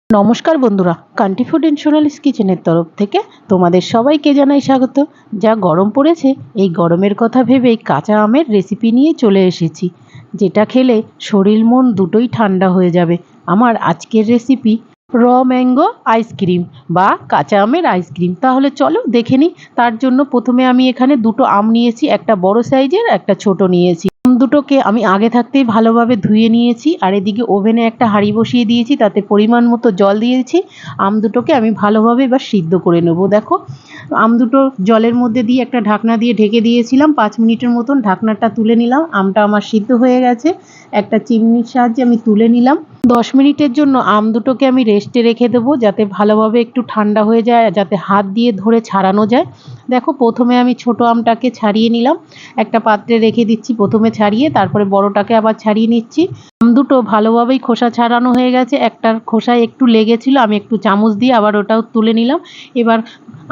নমস্কার বন্ধুরা, country food and Sonali's কিচেনের তরফ থেকে তোমাদের সবাইকে জানাই স্বাগত। যা গরম পড়েছে, এই গরমের কথা ভেবেই কাঁচা আমের রেসিপি নিয়ে চলে এসেছি, যেটা খেলে শরীর মন দুটোই ঠান্ডা হয়ে যাবে। আমার আজকের রেসিপি র ম্যাঙ্গো আইসক্রিম বা কাঁচা আমের আইসক্রিম। তাহলে চলো দেখে নিই। তার জন্য প্রথমে আমি এখানে দুটো আম নিয়েছি, একটা বড় সাইজের, একটা ছোট নিয়েছি। আম দুটোকে আমি আগে থাকতেই ভালোভাবে ধুয়ে নিয়েছি, আর এদিকে ওভেনে একটা হাঁড়ি বসিয়ে দিয়েছি, তাতে পরিমাণ মতো জল দিয়েছি। আম দুটোকে আমি ভালোভাবে এবার সিদ্ধ করে নেব। দেখো, আম দুটো জলের মধ্যে দিয়ে একটা ঢাকনা দিয়ে ঢেকে দিয়েছিলাম 5 মিনিটের মতন। ঢাকনাটা তুলে নিলাম, আমটা আমার সিদ্ধ হয়ে গেছে। একটা চিমনির সাহায্যে আমি তুলে নিলাম। 10 মিনিটের জন্য আম দুটোকে আমি রেস্টে রেখে দেবো, যাতে ভালোভাবে একটু ঠান্ডা হয়ে যায়, যাতে হাত দিয়ে ধরে ছাড়ানো যায়। দেখো, প্রথমে আমি ছোট আমটাকে ছাড়িয়ে নিলাম, একটা পাত্রে রেখে দিচ্ছি। প্রথমে ছাড়িয়ে তারপরে বড়টাকে আবার ছাড়িয়ে নিচ্ছি। আম দুটো ভালোভাবেই খোসা ছাড়ানো হয়ে গেছে। একটার খোসায় একটু লেগেছিল, আমি একটু চামচ দিয়ে আবার ওটাও তুলে নিলাম। এবার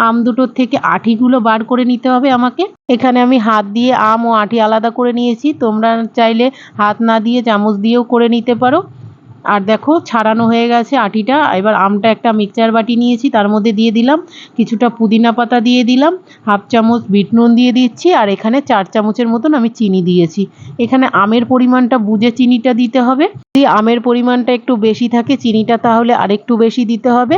আম দুটোর থেকে আঁটিগুলো বার করে নিতে হবে আমাকে। এখানে আমি হাত দিয়ে আম ও আঁটি আলাদা করে নিয়েছি। তোমরা চাইলে হাত না দিয়ে চামচ দিয়েও করে নিতে পারো। আর দেখো, ছাড়ানো হয়ে গেছে আঁটিটা। এবার আমটা একটা মিক্সচার বাটি নিয়েছি, তার মধ্যে দিয়ে দিলাম কিছুটা পুদিনা পাতা, দিয়ে দিলাম হাফ চামচ বিট নুন দিয়ে দিচ্ছি, আর এখানে 4 চামচের মতন আমি চিনি দিয়েছি। এখানে আমের পরিমাণটা বুঝে চিনিটা দিতে হবে। যদি আমের পরিমাণটা একটু বেশি থাকে চিনিটা, তাহলে আরেকটু বেশি দিতে হবে।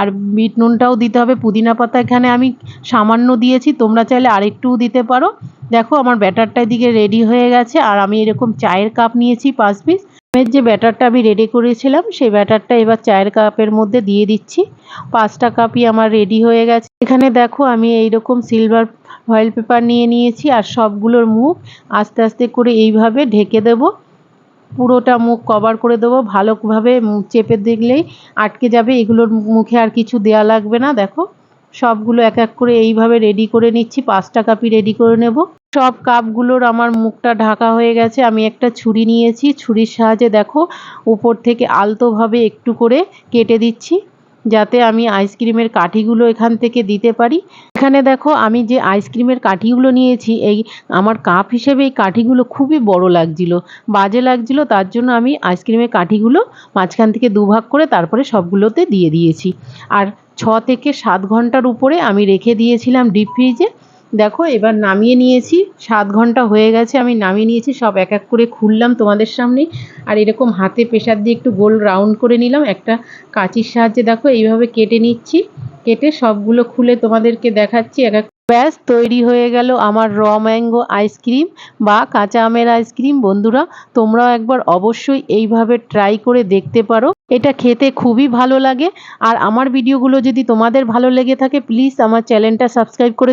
আর বিট নুনটাও দিতে হবে। পুদিনা পাতা এখানে আমি সামান্য দিয়েছি, তোমরা চাইলে আরেকটুও দিতে পারো। দেখো, আমার ব্যাটারটা এদিকে রেডি হয়ে গেছে, আর আমি এরকম চায়ের কাপ নিয়েছি 5 পিস। আমের যে ব্যাটারটা আমি রেডি করেছিলাম, সেই ব্যাটারটা এবার চায়ের কাপের মধ্যে দিয়ে দিচ্ছি। 5টা কাপই আমার রেডি হয়ে গেছে। এখানে দেখো, আমি এইরকম সিলভার ফয়েল পেপার নিয়ে নিয়েছি, আর সবগুলোর মুখ আস্তে আস্তে করে এইভাবে ঢেকে দেব। পুরোটা মুখ কভার করে দেবো। ভালোভাবে চেপে দেখলেই আটকে যাবে, এগুলোর মুখে আর কিছু দেয়া লাগবে না। দেখো, সবগুলো এক এক করে এইভাবে রেডি করে নিচ্ছি। 5টা কাপই রেডি করে নেব। সব কাপগুলোর আমার মুখটা ঢাকা হয়ে গেছে। আমি একটা ছুরি নিয়েছি, ছুরির সাহায্যে দেখো উপর থেকে আলতোভাবে একটু করে কেটে দিচ্ছি, যাতে আমি আইসক্রিমের কাঠিগুলো এখান থেকে দিতে পারি। এখানে দেখো, আমি যে আইসক্রিমের কাঠিগুলো নিয়েছি, এই আমার কাপ হিসেবে এই কাঠিগুলো খুবই বড় লাগছিল, বাজে লাগছিল। তার জন্য আমি আইসক্রিমের কাঠিগুলো মাঝখান থেকে দুভাগ করে তারপরে সবগুলোতে দিয়ে দিয়েছি। আর 6 থেকে 7 ঘন্টার উপরে আমি রেখে দিয়েছিলাম ডিপ ফ্রিজে। দেখো, এবার নামিয়ে নিয়েছি। 7 ঘন্টা হয়ে গেছে, আমি নামিয়ে নিয়েছি। সব এক এক করে খুললাম তোমাদের সামনে, আর এরকম হাতে প্রেসার দিয়ে একটু গোল রাউন্ড করে নিলাম। একটা কাঁচির সাহায্যে দেখো এইভাবে কেটে নিচ্ছি। কেটে সবগুলো খুলে তোমাদেরকে দেখাচ্ছি এক এক। ব্যাস, তৈরি হয়ে গেল আমার র ম্যাঙ্গো আইসক্রিম বা কাঁচা আমের আইসক্রিম। বন্ধুরা, তোমরাও একবার অবশ্যই এইভাবে ট্রাই করে দেখতে পারো। এটা খেতে খুবই ভালো লাগে। আর আমার ভিডিওগুলো যদি তোমাদের ভালো লেগে থাকে, প্লিজ আমার চ্যানেলটা সাবস্ক্রাইব করে